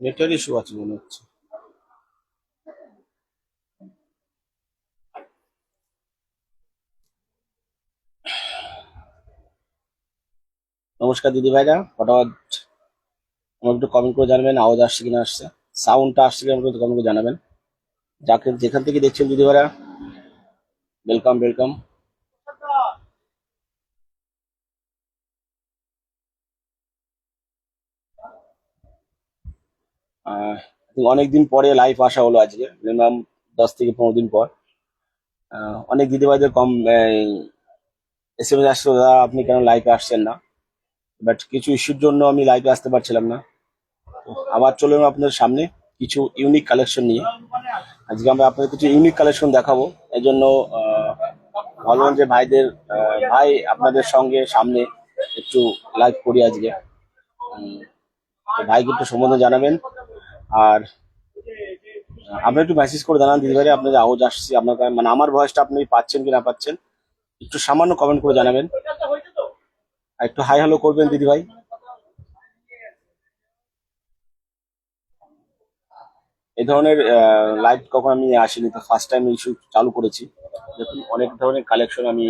নেটের ইস্যু আছে মনে হচ্ছে। নমস্কার দিদি ভাইরা, ফটাফট আমাকে একটু কমেন্ট করে জানাবেন আওয়াজ আসছে কিনা, আসছে সাউন্ডটা আসছে কিনা, আমাকে একটু কমেন্ট করে জানাবেন। যাকে যেখান থেকে দেখছেন দিদি ভাইরা, ওয়েলকাম ওয়েলকাম। অনেকদিন পরে লাইভ আসা হলো আজকে, মিনিমাম 10 থেকে 15 দিন পর। অনেক দিদি ভাইদের কম এসএমএস আসলো, দাদা আপনি কেন লাইভে আসছেন না, বাট কিছু ইস্যুর জন্য আমি লাইভে আসতে পারছিলাম না। তো আবার চলে এলাম আপনাদের সামনে কিছু ইউনিক কালেকশন নিয়ে। আজকে আমরা আপনাদের কিছু ইউনিক কালেকশন দেখাবো। এই জন্য ভাবলাম যে ভাইদের ভাই আপনাদের সঙ্গে সামনে একটু লাইভ করি আজকে। উম, তো ভাইকে একটু সম্বন্ধে জানাবেন। আর আপনি একটু মেসেজ করে জানান দিদি ভাই আপনাদের আওয়াজ আসছে, আপনার মানে আমার ভয়েসটা আপনি পাচ্ছেন কি না পাচ্ছেন, একটু সামান্য কমেন্ট করে জানাবেন। আর একটু হাই হ্যালো করবেন দিদি ভাই। এই ধরনের লাইভ কখন আমি আসিনি, তো ফার্স্ট টাইম ইস্যু চালু করেছি। দেখুন অনেক ধরনের কালেকশন আমি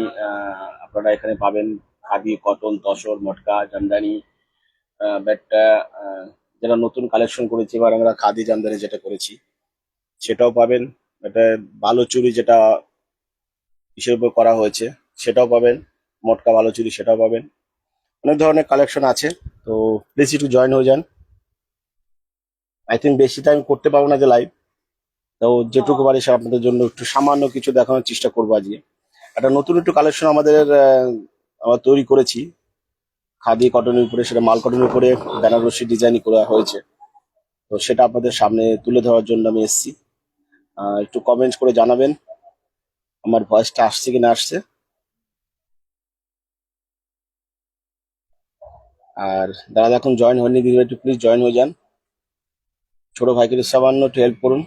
আপনারা এখানে পাবেন। Khadi, cotton, tussar, matka, Jamdani. But যেটা নতুন কালেকশন করেছি এবার আমরা খাদি জামদানি যেটা করেছি সেটাও পাবেন। এটা বালুচুরি যেটা ইসের উপর করা হয়েছে সেটাও পাবেন। মটকা বালুচুরি সেটাও পাবেন। অনেক ধরনের কালেকশন আছে। তো প্লিজ একটু জয়েন হয়ে যান। আই থিঙ্ক বেশি টাইম করতে পারবো না যে লাইভ, তো যেটুকু পারি সে আপনাদের জন্য একটু সামান্য কিছু দেখানোর চেষ্টা করবো আজকে। একটা নতুন একটু কালেকশন আমাদের আমরা তৈরি করেছি খাদি কটনের উপরে, সেটা মাল কটনের উপরে বেনারসি ডিজাইন করা হয়েছে। তো সেটা আপনাদের সামনে তুলে ধরার জন্য আমি এসেছি। একটু কমেন্টস করে জানাবেন আমার ভয়েসটা আসছে কি না আসছে। আর দাদা এখন জয়েন হয়নি দিদি ভাই, একটু প্লিজ জয়েন হয়ে যান। ছোট ভাইকে একটু সামান্য একটু হেল্প করুন,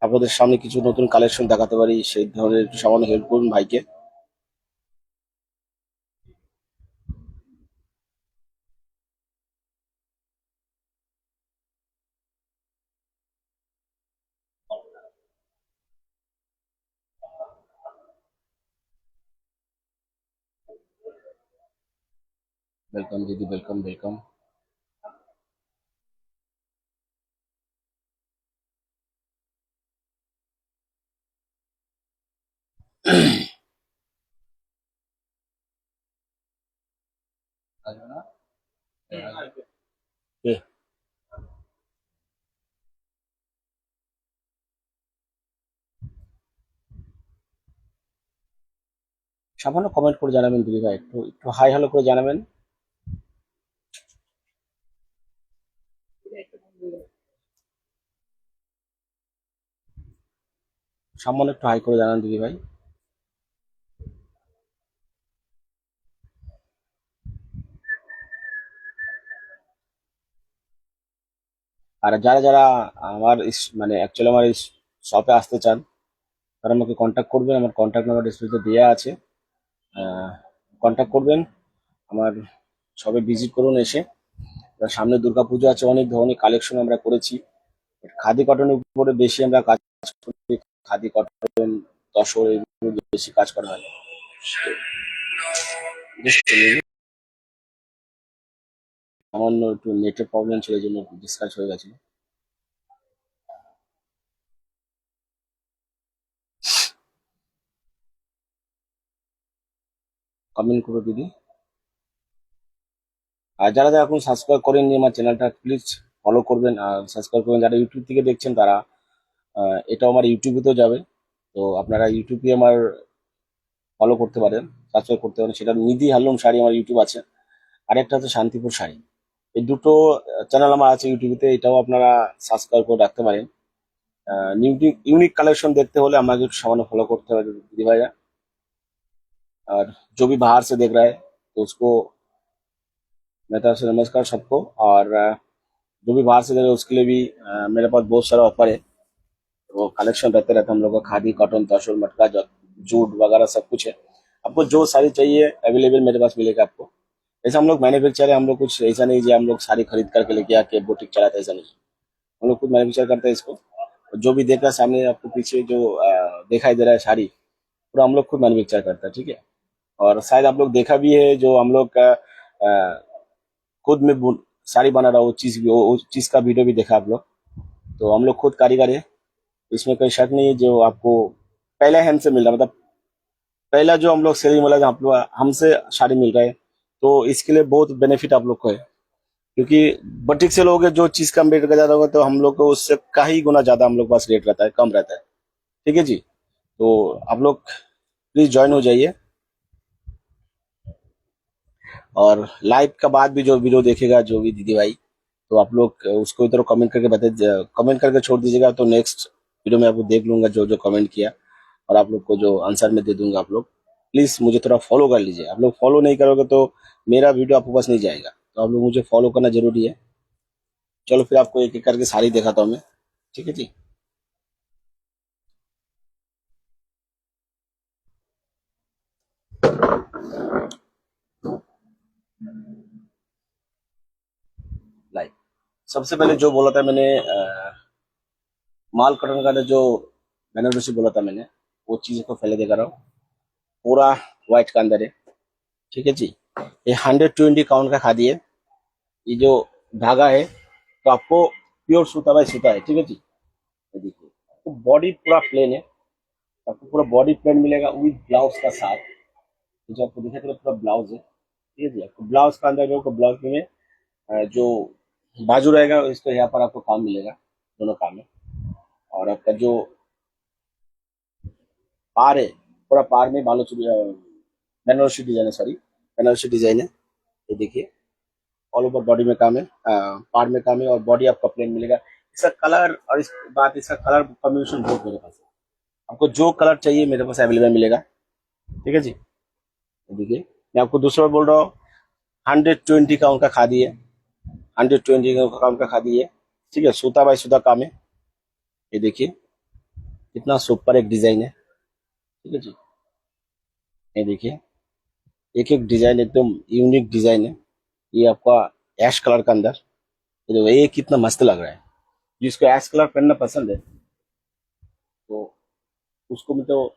আপনাদের সামনে কিছু নতুন কালেকশন দেখাতে পারি সেই ধরনের একটু সামান্য হেল্প করুন ভাইকে। ওয়েলকাম দিদি, ওয়েলকাম ওয়েলকাম। সামান্য কমেন্ট করে জানাবেন দিদি ভাই, একটু একটু হাই হ্যালো করে জানাবেন। সামান্য একটু হাই করে জানান দিদি ভাই। আর যারা যারা আমার মানে অ্যাকচুয়ালি আমার শপে আসতে চান তারা আমাকে কন্ট্যাক্ট করবেন, আমার কন্ট্যাক্ট নাম্বার ডিসপ্লেতে দেওয়া আছে। কন্ট্যাক্ট করবেন, আমার শপে ভিজিট করুন এসে। এবার সামনে দুর্গাপুজো আছে, অনেক ধরনের কালেকশন আমরা করেছি। খাদি কটনের উপরে বেশি আমরা কাজ করি। খাদি কটন, তসর এগুলো বেশি কাজ করা হয়। সামান্য একটু নেটের প্রবলেম ছিল, এই জন্য ডিসকাস হয়ে গেছিল। কমেন্ট করো দিদি। আর যারা যারা এখন সাবস্ক্রাইব করেননি আমার চ্যানেলটা, প্লিজ ফলো করবেন আর সাবস্ক্রাইব করবেন। যারা ইউটিউব থেকে দেখছেন তারা এটাও আমার ইউটিউবেতেও যাবে, তো আপনারা ইউটিউবে আমার ফলো করতে পারেন, সাবস্ক্রাইব করতে পারেন। সেটা নিধি হ্যান্ডলুম শাড়ি আমার ইউটিউব আছে, আরেকটা হচ্ছে শান্তিপুর শাড়ি। এই দুটো চ্যানেল আমার আছে ইউটিউবেতে, এটাও আপনারা সাবস্ক্রাইব করে রাখতে পারেন। ইউনিক কালেকশন देखते হলে আমাকে একটু सामान्य फॉलो करते হবে दिदी भाई। और जो भी बाहर से देख रहा है तो उसको मेरी तरफ से नमस्कार सबको। और जो भी बाहर से देख रहे हैं उसके लिए भी मेरे पास बहुत सारा ऑफर है। वो कलेक्शन रहते रहते हम लोग का, खादी कॉटन तसर मटका जूट वगैरह सब कुछ है। आपको जो साड़ी चाहिए अवेलेबल मेरे पास मिलेगा आपको। ऐसा हम लोग मैन्युफैक्चर है, हम लोग कुछ ऐसा नहीं जो हम लोग साड़ी खरीद करके लेके आके बुटीक चलाते हैं, ऐसा नहीं। हम लोग खुद मैन्युफैक्चर करते हैं इसको। और जो भी देख रहा है सामने आपको पीछे जो दिखाई दे रहा है साड़ी, पूरा हम लोग खुद मैन्युफैक्चर करता है, ठीक है। और शायद आप लोग देखा भी है जो हम लोग का खुद में साड़ी बना रहा, वो चीज का वीडियो भी देखा आप लोग। तो हम लोग खुद कारीगर है, इसमें कोई शक नहीं है। जो आपको पहले हैंड से मिल रहा, मतलब पहला जो हम लोग सेलिंग वाला आप लोग हमसे साड़ी मिल रहा है, तो इसके लिए बहुत बेनिफिट आप लोग को है। क्योंकि बुटीक से लोगे जो चीज कम रेट का ज्यादा होगा, तो हम लोग को उससे कई गुना ज्यादा हम लोग के पास रेट रहता है, कम रहता है, ठीक है जी। तो आप लोग प्लीज ज्वाइन हो जाइए। और लाइव का बाद भी जो वीडियो देखेगा जो भी दीदी भाई, तो आप लोग उसको इधर कमेंट करके कमेंट करके छोड़ दीजिएगा, तो नेक्स्ट वीडियो में आपको देख लूंगा जो जो कमेंट किया, और आप लोग को जो आंसर में दे दूंगा। आप लोग प्लीज मुझे थोड़ा फॉलो कर लीजिए। आप लोग फॉलो नहीं करोगे तो मेरा वीडियो आपके पास नहीं जाएगा, तो आप लोग मुझे फॉलो करना जरूरी है। चलो फिर आपको एक एक करके साड़ी दिखाता हूँ मैं, ठीक है जी। लाइक सबसे पहले जो बोला था मैंने माल कटन का जो बेनारसी बोला था मैंने, वो चीज को पहले दिखा रहा हूँ। पूरा व्हाइट का अंदर है, ठीक है जी। ये 120 काउंट का खादी है। ये जो धागा है, तो आपको प्योर सूता बाई सूता है, ठीक है जी। ये देखिए आपको बॉडी पूरा प्लेन है, आपको पूरा बॉडी प्लेन मिलेगा विद ब्लाउज का साथ। ये जो आपको दिखाई दे रहा है पूरा ब्लाउज है, ठीक है जी। आपको ब्लाउज का अंदर जो ब्लाउज में जो बाजू रहेगा इसको यहाँ पर आपको काम मिलेगा, दोनों काम है। और आपका जो पार है, पूरा पार में बालूचुरी बनारसी डिजाइन है, सॉरी बनारसी डिजाइन है। ये देखिए ऑल ओवर बॉडी में काम है, पार में काम है, और बॉडी आपका प्लेन मिलेगा। इसका कलर और इस बात, इसका कलर कॉम्बिनेशन बहुत मेरे पास है। आपको जो कलर चाहिए मेरे पास अवेलेबल मिलेगा, ठीक है जी। ये देखिए मैं आपको दूसरा बार बोल रहा हूँ, 120 का उनका खादी है, 120 का उनका खादी है, ठीक है। सूता बाई सूता काम है। ये देखिए कितना सुपर एक डिजाइन है, ठीक है जी। ये देखिए एक एक डिजाइन एकदम यूनिक डिजाइन है। ये आपका ऐश कलर का अंदर, ये देखो ये कितना मस्त लग रहा है। जिसको ऐश कलर पहनना पसंद है, तो उसको भी तो।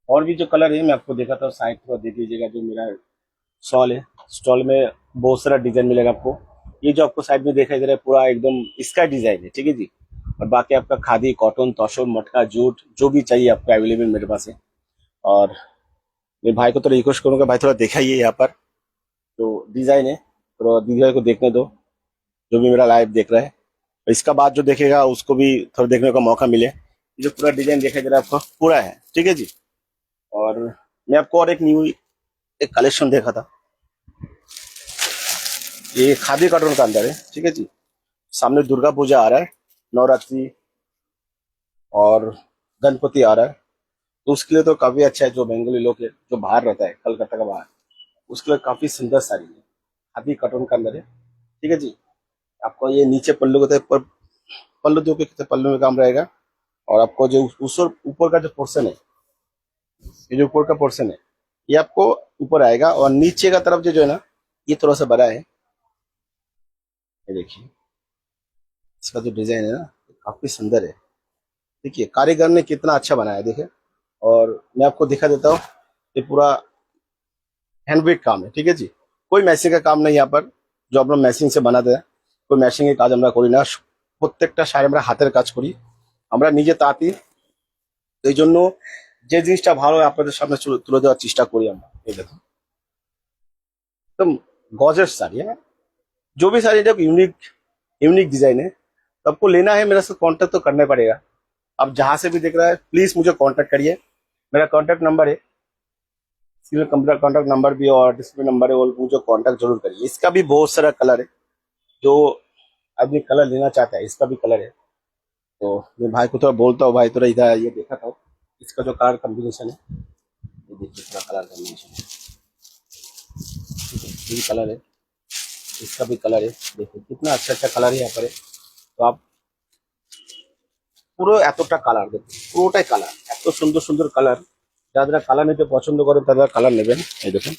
और भी जो कलर है मैं आपको देखा था, साइड पर देख लीजिएगा। जो मेरा स्टॉल है, स्टॉल में बहुत सारा डिजाइन मिलेगा आपको। ये जो आपको साइड में दिखाई दे रहा है पूरा एकदम इसका डिजाइन है, ठीक है जी। और बाकी आपका खादी, कॉटन, तौशर, मटका, जूट जो भी चाहिए आपको अवेलेबल मेरे पास है। और मेरे भाई को तो रिक्वेस्ट करूंगा, भाई थोड़ा दिखाइए यहाँ पर जो डिजाइन है, थोड़ा दीदी भाई को देखने दो, जो भी मेरा लाइव देख रहा है। इसका बाद जो देखेगा उसको भी थोड़ा देखने का मौका मिले। ये जो पूरा डिजाइन दिखाई दे रहा है आपको पूरा है, ठीक है जी। और मैं आपको और एक न्यू एक कलेक्शन देखा था, ये खादी कॉटन का अंदर है, ठीक है जी। सामने दुर्गा पूजा आ रहा है, नवरात्रि और गणपति आ रहा है, तो उसके लिए तो काफी अच्छा है। जो बंगाली लोग है जो बाहर रहता है, कलकत्ता का बाहर, उसके लिए काफी सुंदर साड़ी है, खादी कॉटन का अंदर है, ठीक है जी। आपको ये नीचे पल्लू होता है, पल्लू दो के पल्लू में काम रहेगा। और आपको जो उस ऊपर का जो पोर्शन है, ये जो ऊपर का पोर्शन है, ये आपको ऊपर आएगा। और नीचे का तरफ जो है ना, ये थोड़ा सा बड़ा है। ये देखिए इसका जो डिजाइन है ना, काफी सुंदर है। देखिए कारीगर ने कितना अच्छा बनाया है, देखिए। और मैं आपको दिखा देता हूँ, ये पूरा हैंडमेड काम है, ठीक है जी। कोई मैचिंग का काम नहीं यहाँ पर, जो आप लोग मैचिंग से बनाते हैं, कोई मैचिंग के কাজ আমরা করি না। প্রত্যেকটা শাড়ি আমরা হাতের কাজ করি, আমরা নিজে তাঁতি। এই জন্য যে জিনিসটা ভালো হয় আপনাদের সামনে তুলে দেওয়ার চেষ্টা করি আমরা। এই দেখুন एकदम गॉर्जियस साड़ी है। जो भी साड़ी जब यूनिक यूनिक डिजाइन है, तो आपको लेना है मेरे से कांटेक्ट तो करना पड़ेगा। आप जहां से भी देख रहा है प्लीज मुझे कांटेक्ट करिए। मेरा कांटेक्ट नंबर है, सिविल कंप्यूटर कांटेक्ट नंबर भी और डिस्प्ले नंबर है, वो मुझे कांटेक्ट जरूर करिए। इसका भी बहुत सारा कलर है, जो आदमी कलर लेना चाहता है इसका भी कलर है। तो मैं भाई को थोड़ा बोलता हूँ, भाई थोड़ा इधर ये देखा था, इसका जो कलर कॉम्बिनेशन है, ये देखिए पूरा कलर कॉम्बिनेशन है, ये भी कलर है, इसका भी कलर है। देखिए कितना अच्छा अच्छा कलर है यहाँ पर है। तो आप পুরো এতটা কালার, দেখুন পুরোটাই কালার, এত সুন্দর সুন্দর কালার। যারা কালার নিতে পছন্দ করেন তারা কালার নেবেন। এই দেখুন,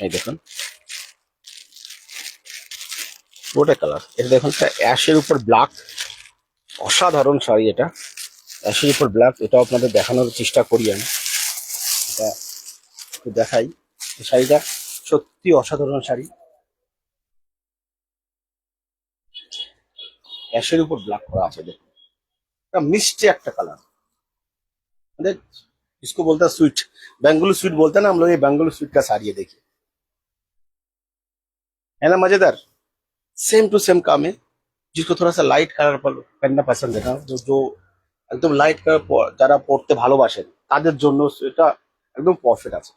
এই দেখুন পুরোটাই কালার। এটা দেখুন অ্যাশের উপর ব্ল্যাক, অসাধারণ শাড়ি এটা। অ্যাশের উপর ব্ল্যাক, এটাও আপনাদের দেখানোর চেষ্টা করি আমি। এটা একটু দেখাই, এই শাড়িটা সত্যি অসাধারণ শাড়ি। অ্যাশের উপর ব্ল্যাক করা আছে, দেখুন এটা মিষ্টি একটা কালার। মানে इसको बोलता है स्वीट, बेंगलुरु स्वीट बोलते हैं ना हम लोग, ये बेंगलुरु स्वीट का साड़ी है, देखिए है ना मजेदार। सेम टू सेम काम है। जिसको थोड़ा सा लाइट কালার পড়না পছন্দ है ना, जो একদম লাইট কালার যারা পড়তে ভালোবাসেন তাদের জন্য এটা একদম পারফেক্ট আছে।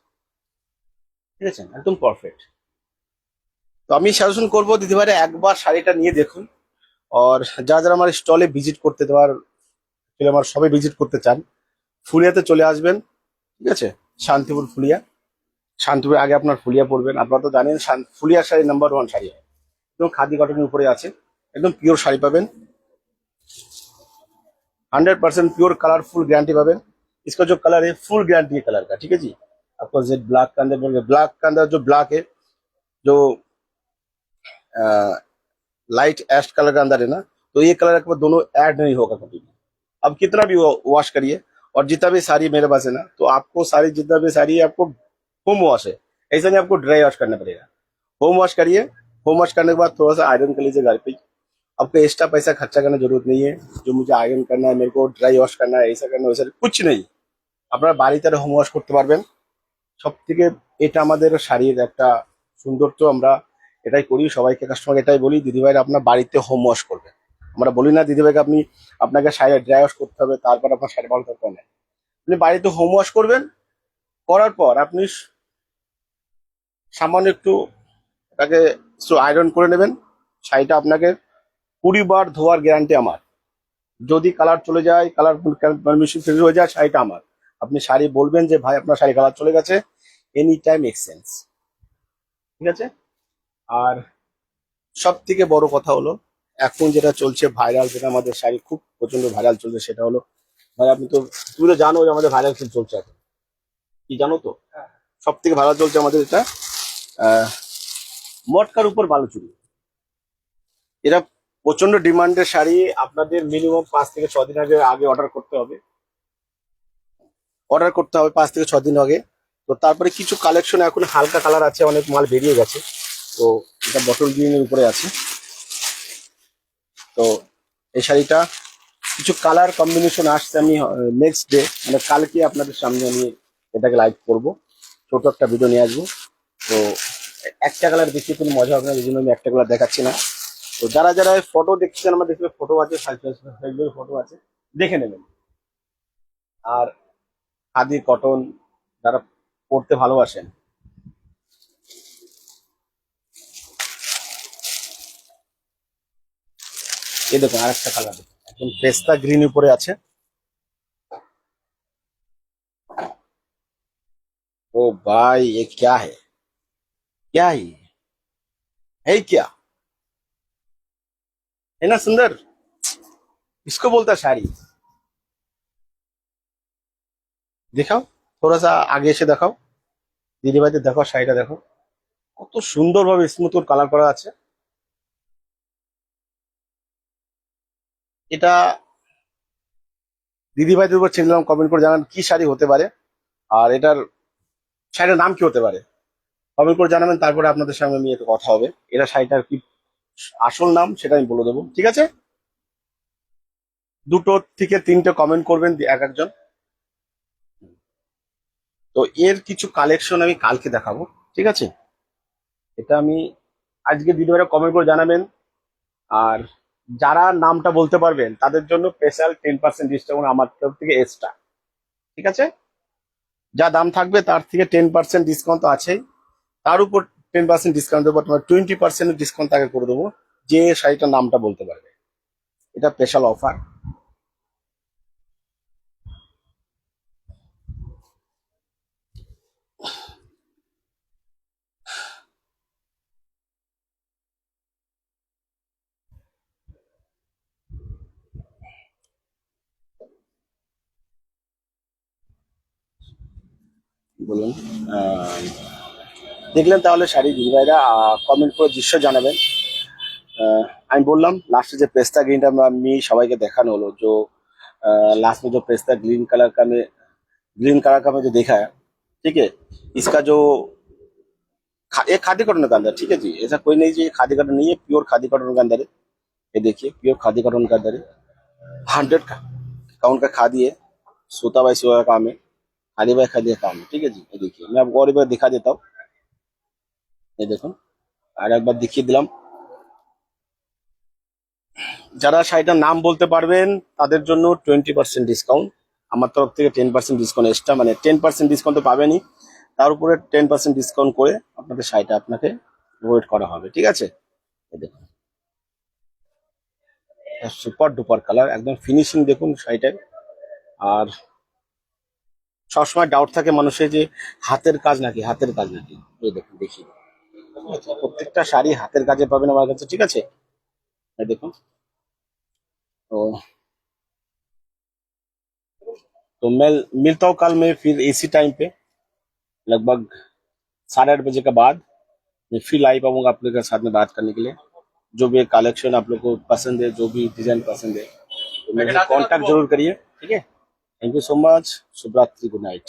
ঠিক আছে, একদম পারফেক্ট। তো আমি সাজেশন করবো দিদিভাইরা একবার শাড়িটা নিয়ে দেখুন। আর যারা যারা আমার স্টলে ভিজিট করতে দেওয়ার, আমার সবাই ভিজিট করতে চান, ফুলিয়াতে চলে আসবেন। ঠিক আছে, শান্তিপুর ফুলিয়া। শান্তিপুর আগে আপনার ফুলিয়া পড়বেন। আপনারা তো জানেন ফুলিয়া শাড়ি নাম্বার 1 শাড়ি, একদম খাদি কটনের উপরে আছে, একদম পিওর শাড়ি পাবেন, 100% प्योर कलरफुल गारंटी पाবেন। इसका जो कलर है फुल गारंटी है कलर का। ठीक है जी, आपको जेड ब्लैक के अंदर बोलेंगे, ब्लैक के अंदर जो ब्लैक है, जो लाइट एश कलर का अंदर है ना, तो ये कलर के दोनों ऐड नहीं होगा कभी भी। अब कितना भी वॉश करिए, और जितना भी साड़ी मेरे पास है ना, तो आपको सारी जितना भी साड़ी है आपको होम वॉश है, ऐसा नहीं आपको ड्राई वॉश करना पड़ेगा। होम वॉश करिए, होम वॉश करने के बाद थोड़ा सा आयरन कर लीजिए घर पे ही। आपको एक्स्ट्रा पैसा खर्चा करने की जरूरत नहीं है, जो मुझे आयरन करना है, मेरे को ड्राई वॉश करना है, ऐसा करना है, वैसा कुछ नहीं। আপনারা বাড়িতে হোম ওয়াশ করতে পারবেন। সব থেকে এটা আমাদের শাড়ির একটা সৌন্দর্য, আমরা এটাই করি, সবাইকে কাস্টমার এটাই বলি, দিদিভাইরা আপনার বাড়িতে হোম ওয়াশ করবেন। আমরা বলি না দিদিভাইকে আপনি আপনাকে শাড়ি ড্রাই ওয়াশ করতে হবে তারপর আপনার শাড়ি ভালো থাকতে হবে। আপনি বাড়িতে হোম ওয়াশ করবেন, করার পর আপনি সামান্য একটু এটাকে আয়রন করে নেবেন। শাড়িটা আপনাকে 20 বার ধোয়ার গ্যারান্টি আমার। যদি কালার চলে যায়, কালার পারমিশন ফেল হয়ে যায়, শাড়িটা আমার। আপনি শাড়ি বলবেন যে ভাই আপনার শাড়ি কালার চলে গেছে, এনি টাইম এক্সচেঞ্জ। ঠিক আছে। আর সব থেকে বড় কথা হলো, এখন যেটা চলছে ভাইরাল, যেটা আমাদের শাড়ি খুব প্রচন্ড ভাইরাল চলছে, সেটা হলো ভাই আপনি তো, তুমি তো জানো যে আমাদের ভাইরাল খুব চলছে এখন, কি জানো তো? সব থেকে ভাইরাল চলছে আমাদের এটা আহ মটকার উপর বালুচুরি। এটা প্রচন্ড ডিমান্ডের শাড়ি। আপনাদের মিনিমাম 5 থেকে 6 দিন আগে আগে অর্ডার করতে হবে, অর্ডার করতে হবে 5 থেকে 6 দিন আগে। তো তারপরে কিছু কালেকশন এখন হালকা কালার আছে, অনেক মাল বেরিয়ে গেছে। তো এটা বটল গ্রিনের উপরে আছে। তো এই শাড়িটা কিছু কালার কম্বিনেশন আসছে, আমি নেক্সট ডে মানে কালকে আপনাদের সামনে আমি এটাকে লাইভ করব, ছোট একটা ভিডিও নিয়ে আসবো। তো একটা কালার বেশি কোনো মজা হবে না, এই জন্য আমি একটা কালার দেখাচ্ছি না। তো যারা যারা ফটো দেখছেন, আমার দেখবে ফটো আছে, ফটো আছে, দেখে নেবেন। আর খাদি কটন যারা পড়তে ভালোবাসেন, এই দেখুন আরেকটা কালার, একদম পেস্তা গ্রিন উপরে আছে। ओ भाई ये क्या है, क्या है क्या, है ना सुंदर। इसको बोलता है শাড়ি। দেখাও, थोड़ा सा আগে এসে দেখাও, দিদিভাইদের দেখাও, শাড়িটা দেখো কত সুন্দর ভাবে স্মুথ কালার করা আছে। এটা দিদিভাইদের উপর ছেড়ে দিলাম, কমেন্ট করে জানান কি শাড়ি হতে পারে, আর এটার শাড়িটার নাম কি হতে পারে, কমেন্ট করে জানাবেন। তারপরে আপনাদের সঙ্গে আমি একটু কথা হবে, এটা শাড়িটার কি আসল নাম সেটা আমি বলে দেবো। ঠিক আছে, 2 থেকে 3টে কমেন্ট করবেন এক একজন। তো এর কিছু কালেকশন আমি কালকে দেখাবো। ঠিক আছে, এটা আমি আজকে দিদিভাইরা কমেন্ট করে জানাবেন। আর যারা নামটা বলতে পারবেন তাদের জন্য স্পেশাল 10% ডিসকাউন্ট আমার তরফ থেকে এক্সট্রা। ঠিক আছে, যা দাম থাকবে তার থেকে 10% ডিসকাউন্ট তো আছেই, তার উপর 10% ডিসকাউন্ট দেবো, তোমার 20% ডিসকাউন্ট তাকে করে দেবো যে শাড়িটার নামটা বলতে পারবে। এটা স্পেশাল অফার। বলুন। আহ, দেখলেন তাহলে শাড়ি দিদি ভাইরা, কমেন্ট করে দৃশ্য জানাবেন। আহ, আমি বললাম লাস্টে যে পেস্তা ग्रीनটা আমি সবাইকে देखानो হলো, जो लास्ट में जो पेस्ता ग्रीन कलर का में जो देखा है, ठीक है। इसका जो ये खादी कॉटन का अंदर, ठीक है जी, ऐसा कोई नहीं जी ये खादी कॉटन नहीं है, प्योर खादी कॉटन का अंदर है। ये देखिए प्योर खादी कॉटन का अंदर है, 100 का काउंट का खादी है। सूता बाई सोया का काम है, खादी बाई खादी का काम है, ठीक है जी। ये देखिए मैं आपको और एक बार दिखा देता हूँ, ये देखो আর একবার দেখিয়ে দিলাম। যারা শাড়িটার নাম বলতে পারবেন তাদের জন্য 20% ডিসকাউন্ট, আমার তরফ থেকে 10% ডিসকাউন্ট এক্সট্রা, মানে 10% ডিসকাউন্ট তো পাবেনই, তার উপরে 10% ডিসকাউন্ট করে আপনাদের শাড়িটা আপনাকে ওয়েট করা হবে, ঠিক আছে। এই দেখুন সুপার ডুপার কালার, একদম ফিনিশিং দেখুন শাড়িটার। আর সবসময় ডাউট থাকে মানুষের যে হাতের কাজ নাকি, হাতের কাজ নাকি, এই দেখুন দেখি, ঠিক আছে? প্রত্যেকটা শাড়ি হাতের কাজে পাবেন আমার কাছে, ঠিক আছে। এই দেখুন। তো तो मैं मिलता हूँ कल मैं फिर इसी टाइम पे, लगभग 8:30 बजे के बाद मैं फिर लाइव आऊंगा आप लोगों के साथ में बात करने के लिए। जो भी कलेक्शन आप लोग को पसंद है, जो भी डिजाइन पसंद है, तो मेरे से कांटेक्ट जरूर करिए, ठीक है। थैंक यू सो मच, शुभ रात्रि, गुड नाइट।